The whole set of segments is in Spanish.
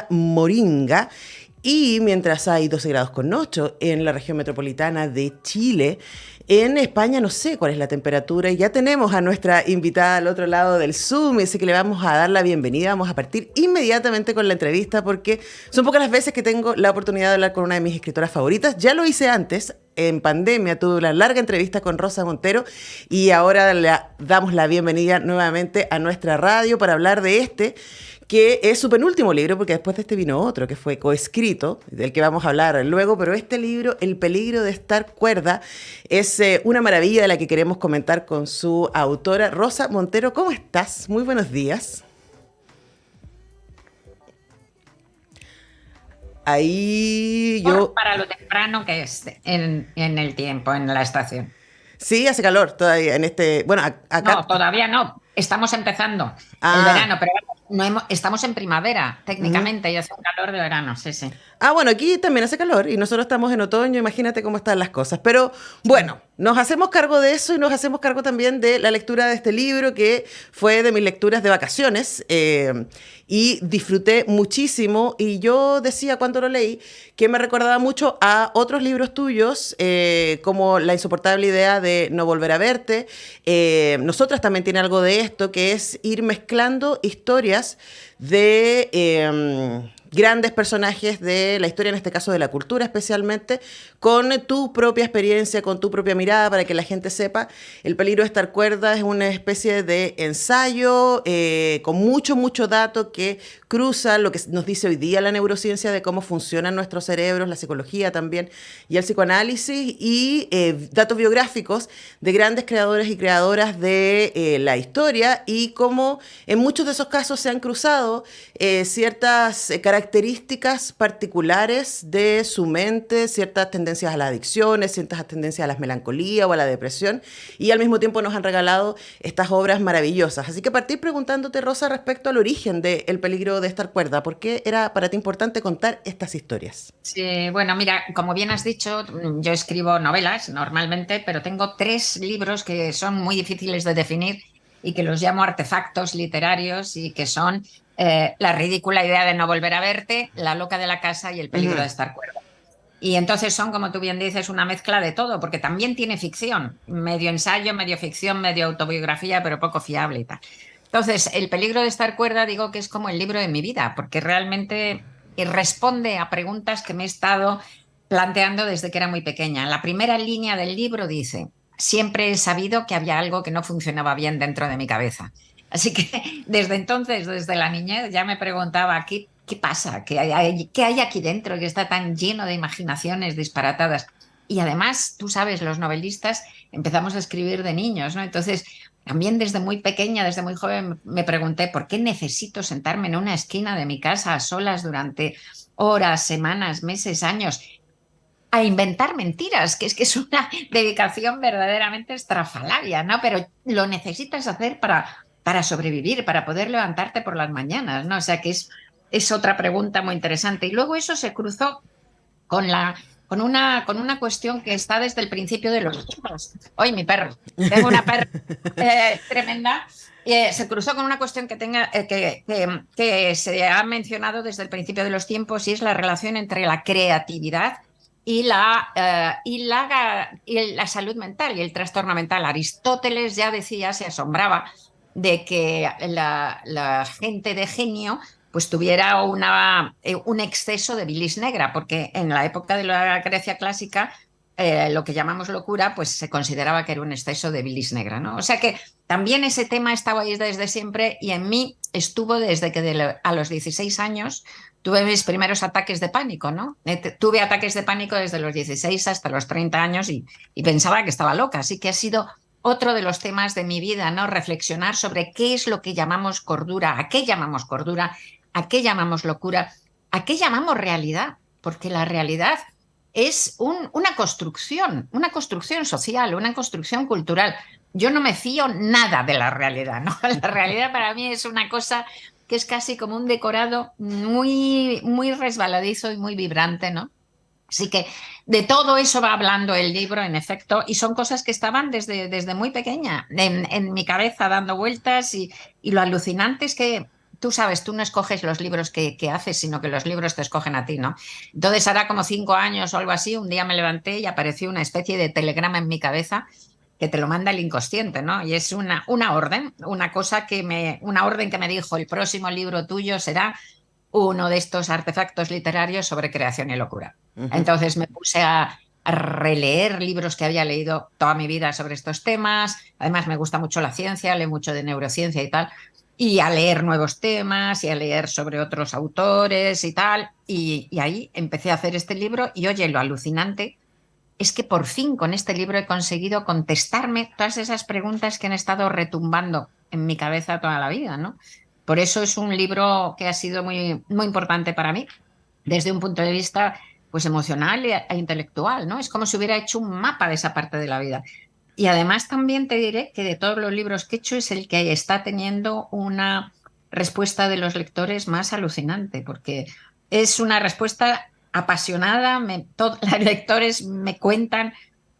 Moringa. Y mientras hay 12 grados con 8 en la región metropolitana de Chile, en España no sé cuál es la temperatura y ya tenemos a nuestra invitada al otro lado del Zoom, así que le vamos a dar la bienvenida. Vamos a partir inmediatamente con la entrevista porque son pocas las veces que tengo la oportunidad de hablar con una de mis escritoras favoritas. Ya lo hice antes, en pandemia tuve una larga entrevista con Rosa Montero y ahora le damos la bienvenida nuevamente a nuestra radio para hablar de que es su penúltimo libro, porque después de este vino otro, que fue coescrito, del que vamos a hablar luego, pero este libro, El peligro de estar cuerda, es una maravilla de la que queremos comentar con su autora. Rosa Montero, ¿cómo estás? Muy buenos días. Ahí yo... Para lo temprano que es en el tiempo, en la estación. Sí, hace calor todavía en este... Bueno, acá... No, todavía no. Estamos empezando el Ah, verano, pero estamos en primavera, técnicamente, y hace un calor de verano, sí, sí. bueno, aquí también hace calor y nosotros estamos en otoño, imagínate cómo están las cosas. Pero bueno, nos hacemos cargo de eso y nos hacemos cargo también de la lectura de este libro que fue de mis lecturas de vacaciones y disfruté muchísimo. Y yo decía cuando lo leí que me recordaba mucho a otros libros tuyos como La insoportable idea de no volver a verte. Nosotras también tiene algo de esto que es ir mezclando historias de grandes personajes de la historia, en este caso de la cultura especialmente, con tu propia experiencia, con tu propia mirada, para que la gente sepa. El peligro de estar cuerda es una especie de ensayo con mucho dato que cruza lo que nos dice hoy día la neurociencia de cómo funcionan nuestros cerebros, la psicología también, y el psicoanálisis, y datos biográficos de grandes creadores y creadoras de la historia, y cómo en muchos de esos casos se han cruzado ciertas características particulares de su mente, ciertas tendencias a las adicciones, ciertas tendencias a la melancolía o a la depresión, y al mismo tiempo nos han regalado estas obras maravillosas. Así que partir preguntándote, Rosa, respecto al origen de El peligro de estar cuerda. ¿Por qué era para ti importante contar estas historias? Sí, bueno, mira, como bien has dicho, yo escribo novelas normalmente, pero tengo 3 libros que son muy difíciles de definir y que los llamo artefactos literarios y que son La ridícula idea de no volver a verte, La loca de la casa y El peligro de estar cuerda. Y entonces son, como tú bien dices, una mezcla de todo, porque también tiene ficción, medio ensayo, medio ficción, medio autobiografía, pero poco fiable y tal. Entonces, El peligro de estar cuerda digo que es como el libro de mi vida, porque realmente responde a preguntas que me he estado planteando desde que era muy pequeña. La primera línea del libro dice: siempre he sabido que había algo que no funcionaba bien dentro de mi cabeza. Así que desde entonces, desde la niñez, ya me preguntaba qué pasa, qué hay aquí dentro que está tan lleno de imaginaciones disparatadas. Y además, tú sabes, los novelistas empezamos a escribir de niños, ¿no? Entonces, también desde muy pequeña, desde muy joven, me pregunté por qué necesito sentarme en una esquina de mi casa a solas durante horas, semanas, meses, años a inventar mentiras, que es una dedicación verdaderamente estrafalaria, ¿no? Pero lo necesitas hacer para sobrevivir, para poder levantarte por las mañanas, ¿no? O sea que es otra pregunta muy interesante. Y luego eso se cruzó con con una cuestión que está desde el principio de los tiempos. Hoy mi perro, tengo una perra tremenda. Se cruzó con una cuestión que se ha mencionado desde el principio de los tiempos, y es la relación entre la creatividad y la salud mental y el trastorno mental. Aristóteles ya decía, se asombraba de que la gente de genio pues tuviera un exceso de bilis negra, porque en la época de la Grecia clásica lo que llamamos locura pues se consideraba que era un exceso de bilis negra, ¿no? O sea que también ese tema estaba ahí desde siempre, y en mí estuvo desde que a los 16 años tuve mis primeros ataques de pánico, ¿no? Tuve ataques de pánico desde los 16 hasta los 30 años y pensaba que estaba loca. Así que ha sido otro de los temas de mi vida, ¿no? Reflexionar sobre qué es lo que llamamos cordura, a qué llamamos cordura, a qué llamamos locura, a qué llamamos realidad, porque la realidad es una construcción social, una construcción cultural. Yo no me fío nada de la realidad, ¿no? La realidad para mí es una cosa que es casi como un decorado muy resbaladizo y muy vibrante, ¿no? Así que de todo eso va hablando el libro, en efecto, y son cosas que estaban desde muy pequeña en mi cabeza dando vueltas, y lo alucinante es que tú sabes, tú no escoges los libros que haces, sino que los libros te escogen a ti, ¿no? Entonces, hará como 5 años o algo así, un día me levanté y apareció una especie de telegrama en mi cabeza que te lo manda el inconsciente, ¿no? Y es una orden, una orden que me dijo, el próximo libro tuyo será uno de estos artefactos literarios sobre creación y locura. Ujú. Entonces me puse a releer libros que había leído toda mi vida sobre estos temas. Además, me gusta mucho la ciencia, leo mucho de neurociencia y tal. Y a leer nuevos temas y a leer sobre otros autores y tal. Y ahí empecé a hacer este libro y oye, lo alucinante es que por fin con este libro he conseguido contestarme todas esas preguntas que han estado retumbando en mi cabeza toda la vida, ¿no? Por eso es un libro que ha sido muy, muy importante para mí, desde un punto de vista pues emocional e intelectual, ¿no? Es como si hubiera hecho un mapa de esa parte de la vida. Y además también te diré que de todos los libros que he hecho es el que está teniendo una respuesta de los lectores más alucinante, porque es una respuesta apasionada. Todos los lectores me cuentan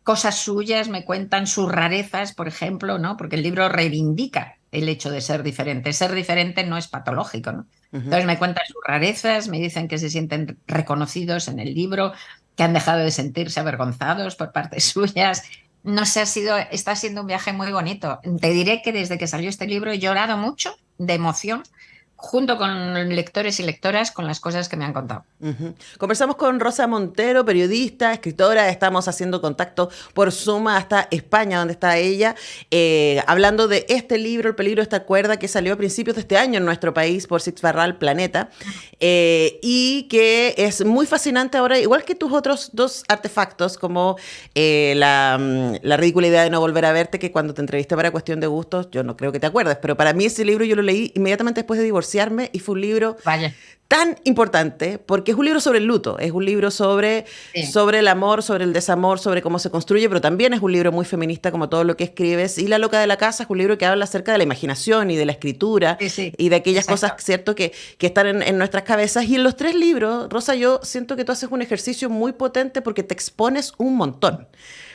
cosas suyas, me cuentan sus rarezas, por ejemplo, ¿no? Porque el libro reivindica el hecho de ser diferente. Ser diferente no es patológico, ¿no? Ujú. Entonces me cuentan sus rarezas, me dicen que se sienten reconocidos en el libro, que han dejado de sentirse avergonzados por partes suyas. No sé, está siendo un viaje muy bonito. Te diré que desde que salió este libro he llorado mucho de emoción, junto con lectores y lectoras, con las cosas que me han contado. Ujú. Conversamos con Rosa Montero, periodista, escritora. Estamos haciendo contacto por Zoom hasta España, donde está ella, hablando de este libro, El peligro de esta cuerda, que salió a principios de este año en nuestro país por Six Barral Planeta, y que es muy fascinante ahora, igual que tus otros dos artefactos, como la ridícula idea de no volver a verte, que cuando te entrevisté para Cuestión de Gustos, yo no creo que te acuerdes, pero para mí ese libro yo lo leí inmediatamente después de divorciarme y fue un libro Vaya, tan importante, porque es un libro sobre el luto, es un libro sí, sobre el amor, sobre el desamor, sobre cómo se construye, pero también es un libro muy feminista como todo lo que escribes. Y La loca de la casa es un libro que habla acerca de la imaginación y de la escritura sí, sí, y de aquellas exacto. cosas, ¿cierto?, que están en nuestras cabezas. Y en los tres libros, Rosa, yo siento que tú haces un ejercicio muy potente porque te expones un montón.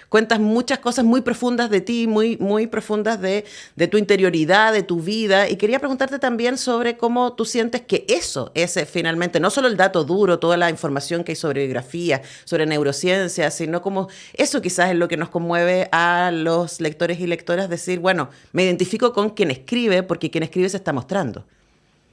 Cuentas muchas cosas muy profundas de ti, muy, muy profundas de tu interioridad, de tu vida. Y quería preguntarte también sobre cómo tú sientes que eso es finalmente, no solo el dato duro, toda la información que hay sobre biografía, sobre neurociencia, sino como eso quizás es lo que nos conmueve a los lectores y lectoras, decir, bueno, me identifico con quien escribe porque quien escribe se está mostrando.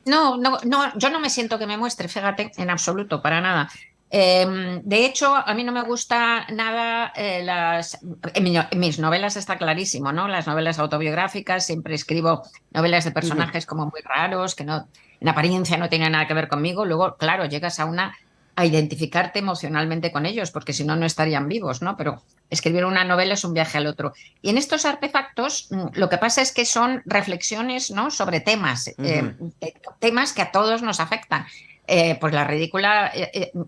No, no, no, yo no me siento que me muestre, fíjate, en absoluto, para nada. De hecho, a mí no me gusta nada en mis novelas está clarísimo, ¿no? Las novelas autobiográficas, siempre escribo novelas de Ujú. personajes como muy raros, que no, en apariencia no tienen nada que ver conmigo. Luego, claro, llegas a identificarte emocionalmente con ellos, porque si no, no estarían vivos, ¿no? Pero escribir una novela es un viaje al otro. Y en estos artefactos, lo que pasa es que son reflexiones, ¿no?, sobre temas, Ujú. temas que a todos nos afectan. Pues la ridícula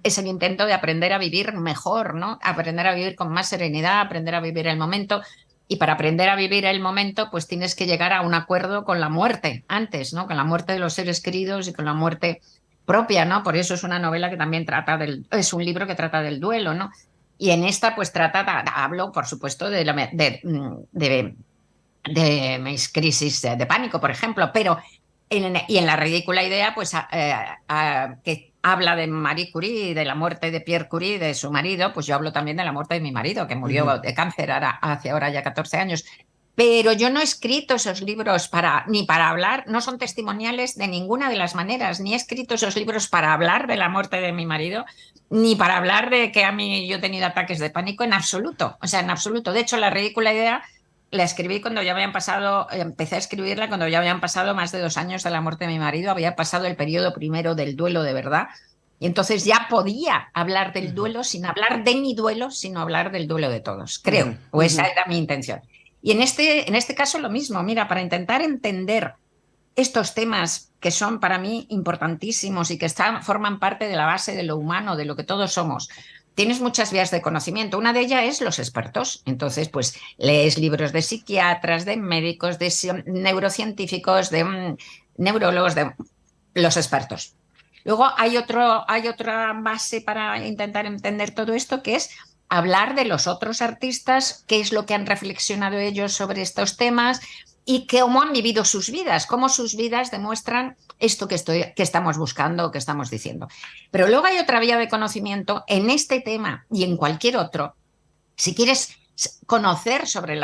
es el intento de aprender a vivir mejor, ¿no? Aprender a vivir con más serenidad, aprender a vivir el momento. Y para aprender a vivir el momento, pues tienes que llegar a un acuerdo con la muerte antes, ¿no? Con la muerte de los seres queridos y con la muerte propia, ¿no? Por eso es una novela que también es un libro que trata del duelo, ¿no? Y en esta, pues hablo, por supuesto, de mis crisis de pánico, por ejemplo, pero y en la ridícula idea, pues que habla de Marie Curie, de la muerte de Pierre Curie, de su marido, pues yo hablo también de la muerte de mi marido, que Ujú. murió de cáncer hace ahora ya 14 años. Pero yo no he escrito esos libros ni para hablar, no son testimoniales de ninguna de las maneras, ni he escrito esos libros para hablar de la muerte de mi marido, ni para hablar de que a mí yo he tenido ataques de pánico, en absoluto. O sea, en absoluto. De hecho, la ridícula idea la escribí cuando ya habían pasado, empecé a escribirla cuando ya habían pasado más de 2 años de la muerte de mi marido, había pasado el periodo primero del duelo de verdad. Y entonces ya podía hablar del Ujú. duelo sin hablar de mi duelo, sino hablar del duelo de todos, Ujú. creo, o Ujú. esa era mi intención. Y en este caso lo mismo, mira, para intentar entender estos temas que son para mí importantísimos y que forman parte de la base de lo humano, de lo que todos somos. Tienes muchas vías de conocimiento. Una de ellas es los expertos. Entonces, pues lees libros de psiquiatras, de médicos, de neurocientíficos, de neurólogos, de los expertos. Luego hay otra base para intentar entender todo esto, que es hablar de los otros artistas, qué es lo que han reflexionado ellos sobre estos temas, y cómo han vivido sus vidas, cómo sus vidas demuestran esto que estamos buscando, que estamos diciendo. Pero luego hay otra vía de conocimiento en este tema y en cualquier otro. Si quieres conocer sobre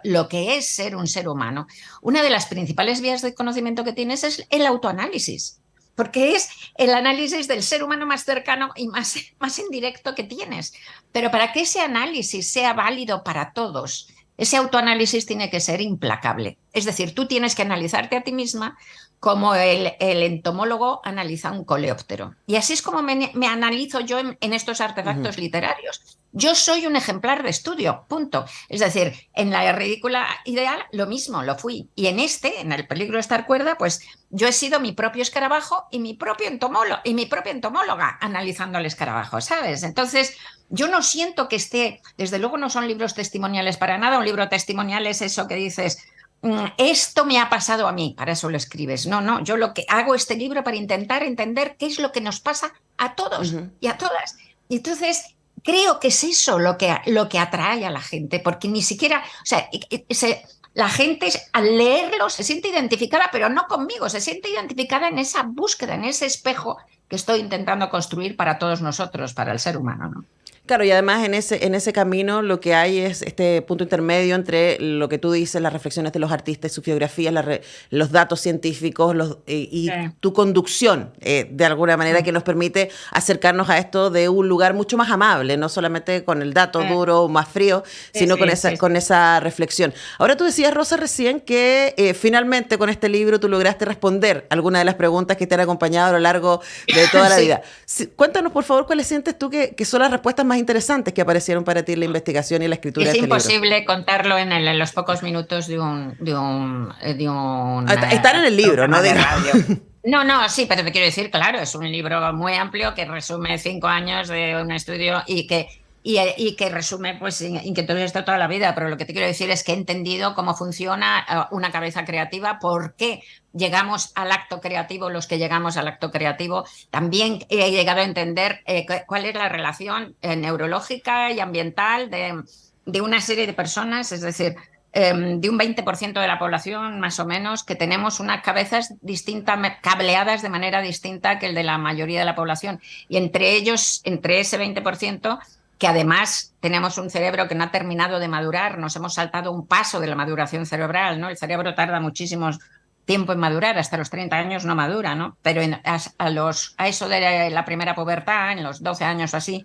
lo que es ser un ser humano, una de las principales vías de conocimiento que tienes es el autoanálisis, porque es el análisis del ser humano más cercano y más indirecto que tienes. Pero para que ese análisis sea válido para todos, ese autoanálisis tiene que ser implacable. Es decir, tú tienes que analizarte a ti misma como el entomólogo analiza un coleóptero. Y así es como me analizo yo en estos artefactos literarios. Yo soy un ejemplar de estudio, punto. Es decir, en La ridícula ideal lo mismo, lo fui. Y en El peligro de estar cuerda, pues yo he sido mi propio escarabajo y mi propia entomóloga analizando el escarabajo, ¿sabes? Entonces, yo no siento que desde luego no son libros testimoniales para nada. Un libro testimonial es eso que dices, esto me ha pasado a mí, para eso lo escribes. No, yo lo que hago este libro para intentar entender qué es lo que nos pasa a todos y a todas. Y entonces, creo que es eso lo que atrae a la gente, porque ni siquiera, o sea, la gente al leerlo se siente identificada, pero no conmigo, se siente identificada en esa búsqueda, en ese espejo que estoy intentando construir para todos nosotros, para el ser humano, ¿no? Claro, y además en ese camino lo que hay es este punto intermedio entre lo que tú dices, las reflexiones de los artistas, sus biografías, los datos científicos y tu conducción, de alguna manera, que nos permite acercarnos a esto de un lugar mucho más amable, no solamente con el dato duro, más frío, sino con esa reflexión. Ahora tú decías, Rosa, recién que finalmente con este libro tú lograste responder algunas de las preguntas que te han acompañado a lo largo de toda la vida. Cuéntanos, por favor, cuáles sientes tú que son las respuestas más interesantes que aparecieron para ti en la investigación y la escritura de este libro. Es imposible contarlo en los pocos minutos de un Están en el libro, ¿no? De radio. No, sí, pero te quiero decir, claro, es un libro muy amplio que resume 5 años de un estudio y que resume pues inquietudes de toda la vida, pero lo que te quiero decir es que he entendido cómo funciona una cabeza creativa, por qué llegamos al acto creativo, los que llegamos al acto creativo. También he llegado a entender cuál es la relación neurológica y ambiental de una serie de personas, es decir, de un 20% de la población más o menos, que tenemos unas cabezas distintas, cableadas de manera distinta que el de la mayoría de la población, y entre ese 20%, que además tenemos un cerebro que no ha terminado de madurar, nos hemos saltado un paso de la maduración cerebral, ¿no? El cerebro tarda muchísimo tiempo en madurar, hasta los 30 años no madura, ¿no? Pero a eso de la primera pubertad, en los 12 años o así,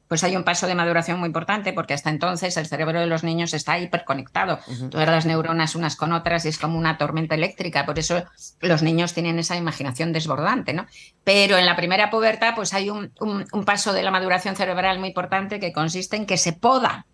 pues hay un paso de maduración muy importante, porque hasta entonces el cerebro de los niños está hiperconectado. Todas las neuronas unas con otras y es como una tormenta eléctrica. Por eso los niños tienen esa imaginación desbordante, ¿no? Pero en la primera pubertad pues hay un paso de la maduración cerebral muy importante, que consiste en que se podan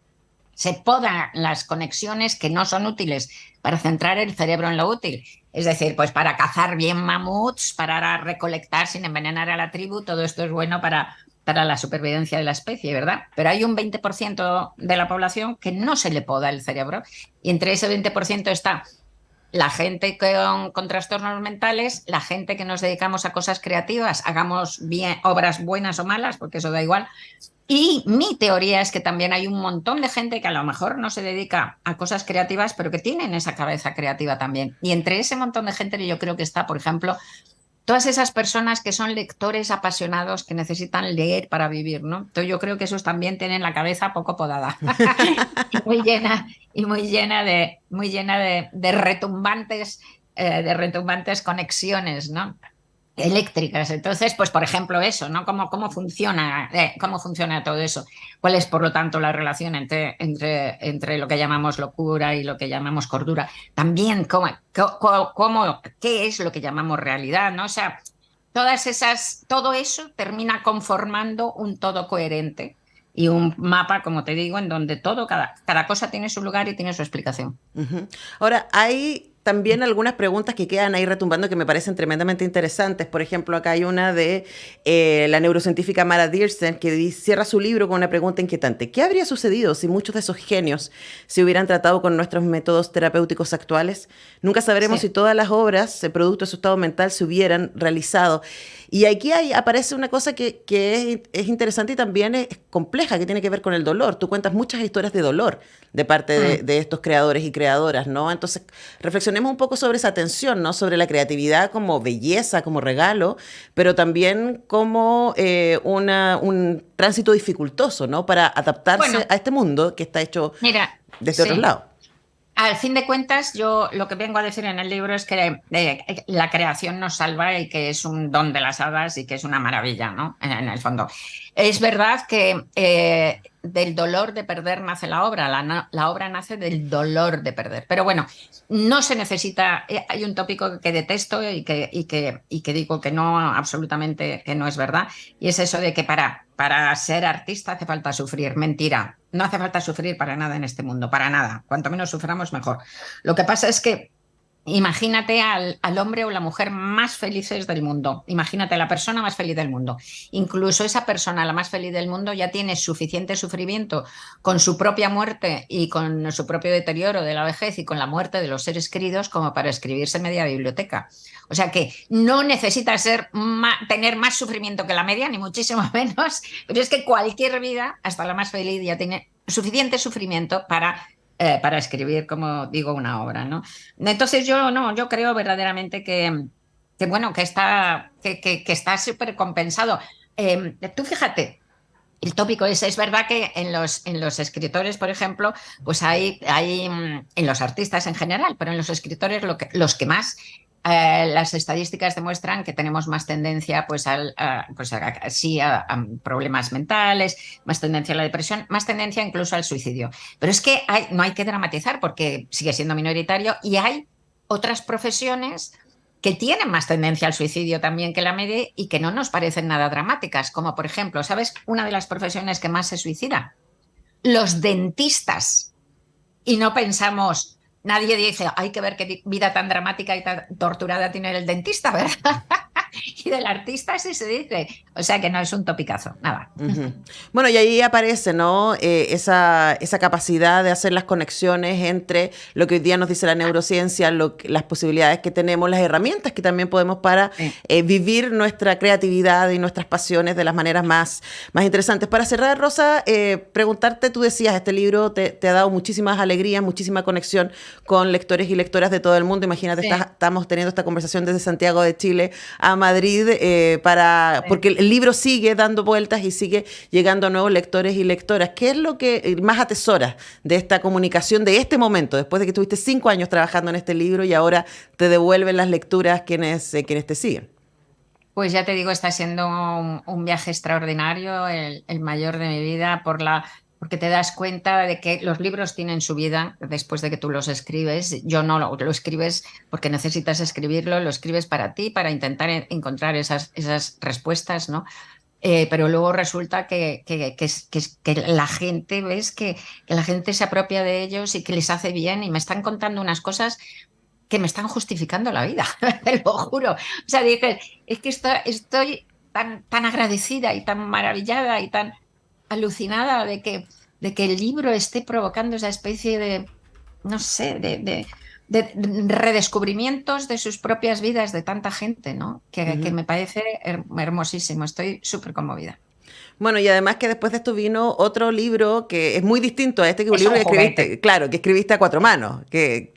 las conexiones que no son útiles para centrar el cerebro en lo útil. Es decir, pues para cazar bien mamuts, para recolectar sin envenenar a la tribu, todo esto es bueno para la supervivencia de la especie, ¿verdad? Pero hay un 20% de la población que no se le poda el cerebro, y entre ese 20% está la gente con trastornos mentales, la gente que nos dedicamos a cosas creativas, hagamos bien obras buenas o malas, porque eso da igual. Y mi teoría es que también hay un montón de gente que a lo mejor no se dedica a cosas creativas, pero que tienen esa cabeza creativa también. Y entre ese montón de gente yo creo que está, por ejemplo, todas esas personas que son lectores apasionados, que necesitan leer para vivir, ¿no? Entonces yo creo que esos también tienen la cabeza poco podada y muy llena de retumbantes conexiones, ¿no? Eléctricas. Entonces, pues por ejemplo eso, ¿no? ¿Cómo funciona todo eso? ¿Cuál es, por lo tanto, la relación entre lo que llamamos locura y lo que llamamos cordura? También, ¿qué es lo que llamamos realidad, ¿no? O sea, todo eso termina conformando un todo coherente y un mapa, como te digo, en donde cada cosa tiene su lugar y tiene su explicación. Ahora, hay también algunas preguntas que quedan ahí retumbando que me parecen tremendamente interesantes. Por ejemplo, acá hay una de la neurocientífica Mara Diersten, que cierra su libro con una pregunta inquietante. ¿Qué habría sucedido si muchos de esos genios se hubieran tratado con nuestros métodos terapéuticos actuales? Nunca sabremos si todas las obras, producto de su estado mental, se hubieran realizado. Y aquí aparece una cosa que es interesante y también es compleja, que tiene que ver con el dolor. Tú cuentas muchas historias de dolor de parte de estos creadores y creadoras, ¿no? Entonces, reflexionemos un poco sobre esa tensión, ¿no? Sobre la creatividad como belleza, como regalo, pero también como un tránsito dificultoso, ¿no? Para Bueno, adaptarse a este mundo que está hecho mira, desde otros sí. lados. Al fin de cuentas, yo lo que vengo a decir en el libro es que la creación nos salva y que es un don de las hadas y que es una maravilla, ¿no? En el fondo. Es verdad que del dolor de perder nace la obra, la obra nace del dolor de perder. Pero bueno, no se necesita, hay un tópico que detesto y que digo que no, absolutamente que no es verdad, y es eso de que para ser artista hace falta sufrir. Mentira, no hace falta sufrir para nada en este mundo, para nada. Cuanto menos suframos, mejor. Lo que pasa es que imagínate al hombre o la mujer más felices del mundo. Imagínate la persona más feliz del mundo. Incluso esa persona, la más feliz del mundo, ya tiene suficiente sufrimiento con su propia muerte y con su propio deterioro de la vejez y con la muerte de los seres queridos como para escribirse media biblioteca. O sea que no necesita tener más sufrimiento que la media, ni muchísimo menos, pero es que cualquier vida, hasta la más feliz, ya tiene suficiente sufrimiento para escribir, como digo, una obra, ¿no? Entonces yo creo verdaderamente bueno, que está súper compensado. Tú fíjate, el tópico es verdad que en los escritores, por ejemplo, pues hay en los artistas en general, pero en los escritores los que más las estadísticas demuestran que tenemos más tendencia a problemas mentales, más tendencia a la depresión, más tendencia incluso al suicidio. Pero es que no hay que dramatizar porque sigue siendo minoritario y hay otras profesiones que tienen más tendencia al suicidio también que la media y que no nos parecen nada dramáticas, como por ejemplo, ¿sabes? Una de las profesiones que más se suicida, los dentistas. Y no pensamos, nadie dice, hay que ver qué vida tan dramática y tan torturada tiene el dentista, ¿verdad? Y del artista sí se dice. O sea que no es un topicazo, nada. Ujú. Bueno, y ahí aparece, ¿no? Esa capacidad de hacer las conexiones entre lo que hoy día nos dice la neurociencia, las posibilidades que tenemos, las herramientas que también podemos para Sí. vivir nuestra creatividad y nuestras pasiones de las maneras más interesantes. Para cerrar, Rosa, preguntarte, tú decías, este libro te ha dado muchísimas alegrías, muchísima conexión con lectores y lectoras de todo el mundo. Imagínate, Sí. estamos teniendo esta conversación desde Santiago de Chile a Madrid, Sí. porque el libro sigue dando vueltas y sigue llegando a nuevos lectores y lectoras. ¿Qué es lo que más atesoras de esta comunicación, de este momento, después de que estuviste 5 años trabajando en este libro y ahora te devuelven las lecturas quienes te siguen? Pues ya te digo, está siendo un viaje extraordinario, el mayor de mi vida, porque te das cuenta de que los libros tienen su vida después de que tú los escribes. Yo no lo escribes porque necesitas escribirlo, lo escribes para ti, para intentar encontrar esas respuestas, ¿no? Pero luego resulta que la gente, ves que la gente se apropia de ellos y que les hace bien y me están contando unas cosas que me están justificando la vida, te lo juro. O sea, dices, es que estoy tan agradecida y tan maravillada y tan alucinada de que el libro esté provocando esa especie de, no sé, de redescubrimientos de sus propias vidas de tanta gente, ¿no? Que Ujú. me parece hermosísimo, estoy súper conmovida. Bueno, y además que después de esto vino otro libro que es muy distinto a este, que es un Es libro un que juguete. escribiste, claro, que escribiste a cuatro manos. Sí,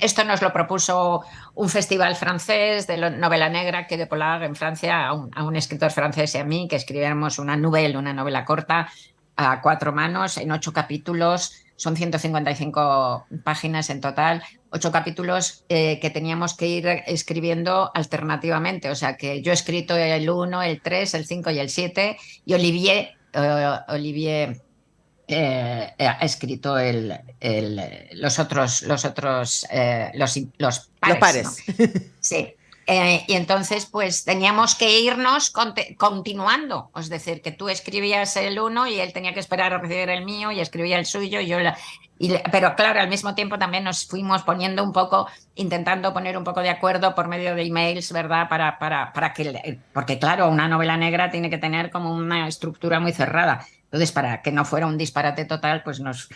esto nos lo propuso un festival francés de novela negra que de Polar en Francia a un escritor francés y a mí que escribiéramos una novela corta a 4 manos en 8 capítulos. Son 155 páginas en total, 8 capítulos que teníamos que ir escribiendo alternativamente. O sea que yo he escrito el 1, el 3, el 5 y el 7 y Olivier ha escrito los Los pares, ¿no? pares. Sí. Y entonces, pues teníamos que irnos continuando. Es decir, que tú escribías el uno y él tenía que esperar a recibir el mío y escribía el suyo. Pero claro, al mismo tiempo también nos fuimos poniendo un poco, intentando poner un poco de acuerdo por medio de emails, ¿verdad? Para porque claro, una novela negra tiene que tener como una estructura muy cerrada. Entonces, para que no fuera un disparate total, pues nos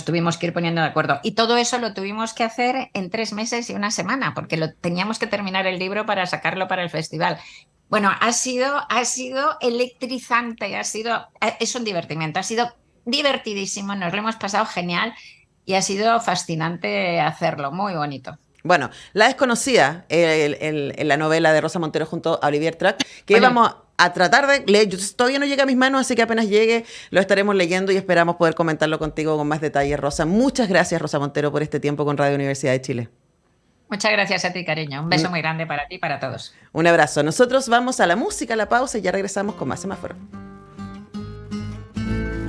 tuvimos que ir poniendo de acuerdo. Y todo eso lo tuvimos que hacer en 3 meses y una semana, porque teníamos que terminar el libro para sacarlo para el festival. Bueno, ha sido electrizante, es un divertimento, ha sido divertidísimo, nos lo hemos pasado genial y ha sido fascinante hacerlo, muy bonito. Bueno, La Desconocida, la novela de Rosa Montero junto a Olivier Track, que Bueno, vamos a tratar de leer. Todavía no llega a mis manos, así que apenas llegue lo estaremos leyendo y esperamos poder comentarlo contigo con más detalle, Rosa. Muchas gracias, Rosa Montero, por este tiempo con Radio Universidad de Chile. muchas gracias a ti, cariño. Un beso muy grande para ti y para todos. Un abrazo. Nosotros vamos a la música, a la pausa y ya regresamos con más semáforo.